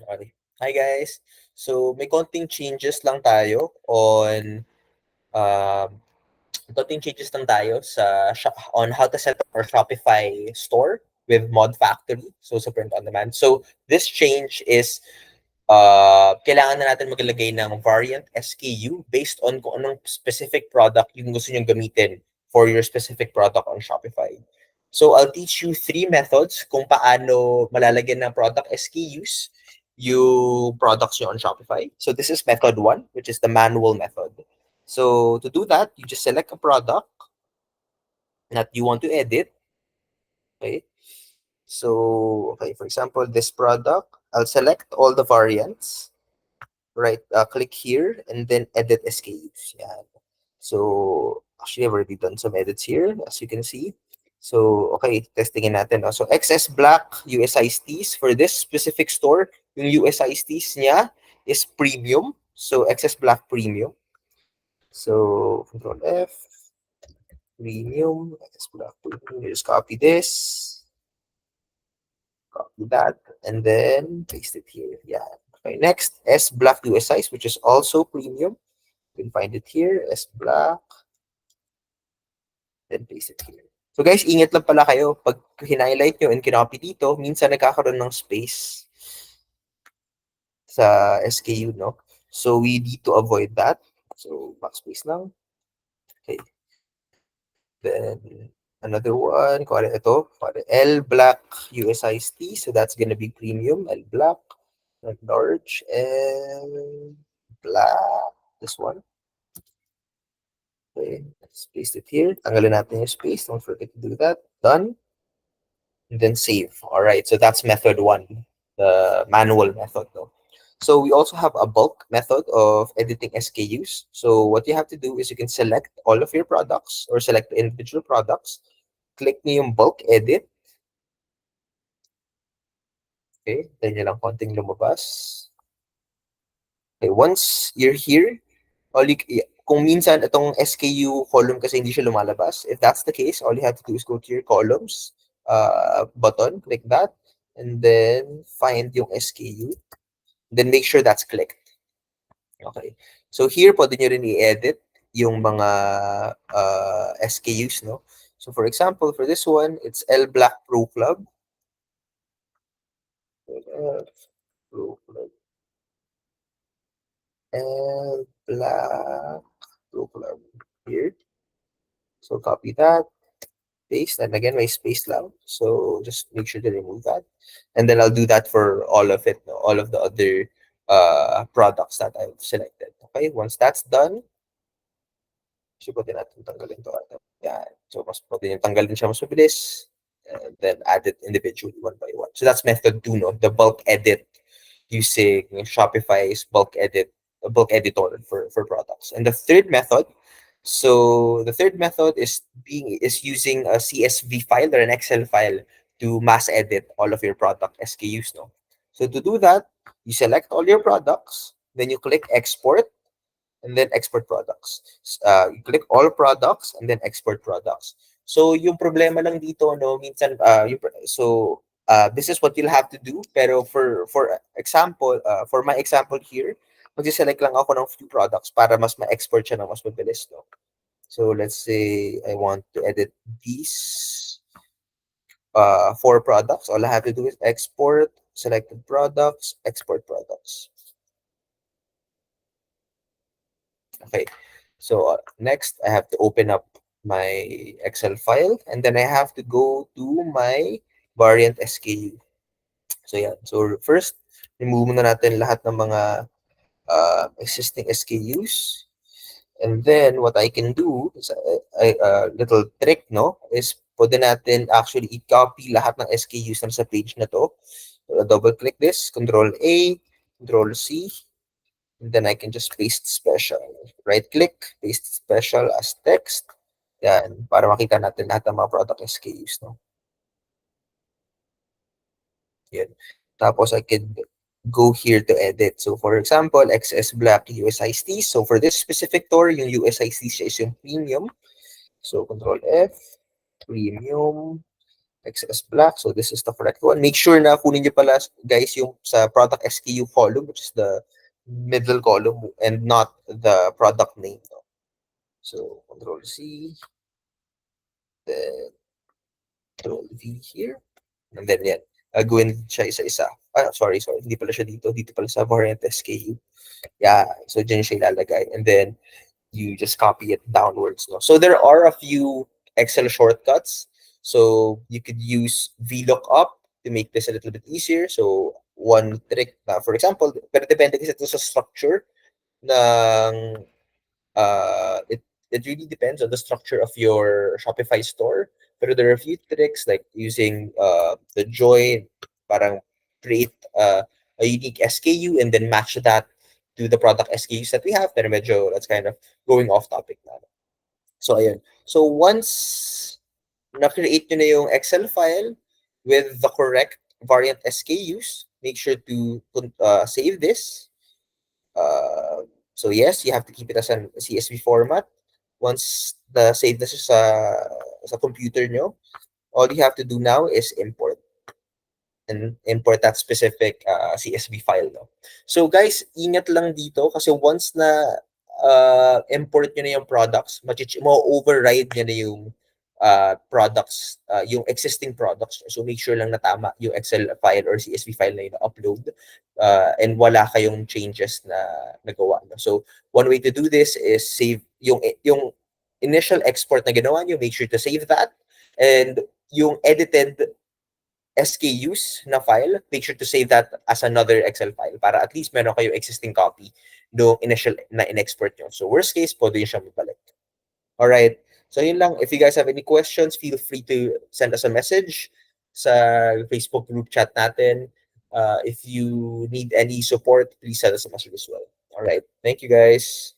Okay. Hi guys. So may konting changes lang tayo um konting changes lang tayo on how to set up our Shopify store with Mod Factory, so sa print on demand. So this change is kailangan na natin maglagay ng variant SKU based on kung anong specific product yung gusto nyong gamitin for your specific product on Shopify. So I'll teach you three methods kung paano malalagyan ng product SKUs yung products nyo on Shopify. So this is method one, which is the manual method. So to do that, you just select a product that you want to edit. Okay. So, okay, for example, this product, I'll select all the variants, right? Click here and then edit SKUs. Yeah. So, actually, I've already done some edits here, as you can see. So, okay, testingin natin. No? So, XS Black US iced teas for this specific store, yung US iced teas niya is premium. So, XS Black premium. So, Control F, premium, XS Black premium. You just copy this, copy that, and then paste it here. Yeah. Okay, next, S Black US ice, which is also premium. You can find it here, S Black, then paste it here. So guys, ingat lang pala kayo. Pag hinighlight nyo and kinopy dito, minsan nagkakaroon ng space sa SKU, no? So we need to avoid that. So backspace lang. Okay. Then another one, ito, L Black US iced tea. So that's gonna be premium, L Black, large, L Black. This one. Okay, let's paste it here. Tanggalin natin yung space. Don't forget to do that. Done. And then save. All right, so that's method one, the manual method though. So we also have a bulk method of editing SKUs. So what you have to do is you can select all of your products or select the individual products. Click nyo yung bulk edit. Okay, then nyo lang konting lumabas. Okay, once you're here, kung minsan itong SKU column kasi hindi siya lumalabas, if that's the case, all you have to do is go to your columns button, click that, and then find yung SKU, then make sure that's clicked. Okay. So here, pwede nyo rin i-edit yung mga SKUs, no? So for example, for this one, it's L Black Pro Club. Pro Club. L Black Pro Club. Here. So copy that, paste, and again, my space lang. So just make sure to remove that. And then I'll do that for all of it, no? All of the other products that I've selected. Okay, once that's done, so pwede natin tanggalin to. Yeah, so mas pwede yung tanggalin siya mas mabilis. And then add it individually one by one. So that's method 2, no? The bulk edit using Shopify's bulk editor for products. And the third method, so the third method is using a CSV file or an Excel file to mass edit all of your product SKUs, no? So to do that, you select all your products, then you click export, and then export products. You click all products and then export products. So yung problema lang dito, no, minsan this is what you'll have to do, pero for example, for my example here, magsi-select lang ako ng few products para mas ma-export siya ng mas mabilis, no. So let's say I want to edit these 4 products. All I have to do is export selected products, export products. Okay, so next I have to open up my Excel file, and then I have to go to my variant SKU. So yeah, so first, remove na natin lahat ng mga existing SKUs. And then what I can do is a little trick, no, is pwede natin actually i-copy lahat ng SKUs na sa page na to. So, double click this, Control A, Control C, and then I can just paste special. Right click, paste special as text. Yan, para makita natin lahat ng mga product SKUs, no? Yan. Tapos I can go here to edit. So for example, XS Black US iced tea. So for this specific store, yung US iced tea siya is yung premium. So Control F, premium. XS Black. So this is the correct one. Make sure na kunin nyo pala, guys, yung sa product SKU column, which is the middle column, and not the product name. No? So Control C, then Control V here, and then yan. Gawin siya isa-isa. Sorry. Hindi pala siya dito. Dito pala sa variant SKU. Yeah. So dyan siya ilalagay. And then you just copy it downwards. No? So there are a few Excel shortcuts. So you could use VLOOKUP to make this a little bit easier. So one trick, for example, pero depende kasi ito sa structure ng it really depends on the structure of your Shopify store. But there are a few tricks like using the join, parang create a unique SKU and then match that to the product SKUs that we have. Pero medyo that's kind of going off topic na. So ayun. So once na-create nyo na yung Excel file with the correct variant SKUs, make sure to save this. So yes, you have to keep it as a CSV format. Once the save this is sa computer nyo, all you have to do now is import and import that specific CSV file. No? So guys, ingat lang dito kasi once na import nyo na yung products, mo-override nyo na yung products, yung existing products. So make sure lang na tama yung Excel file or CSV file na yun na upload and wala kayong changes na nagawa. No? So one way to do this is save yung initial export na ginawa nyo, make sure to save that. And yung edited SKUs na file, make sure to save that as another Excel file para at least meron kayo existing copy no initial na in-export nyo. So worst case, pwede yun siya mabalik. Alright. So yun lang. If you guys have any questions, feel free to send us a message sa Facebook group chat natin. If you need any support, please send us a message as well. Alright. Thank you guys.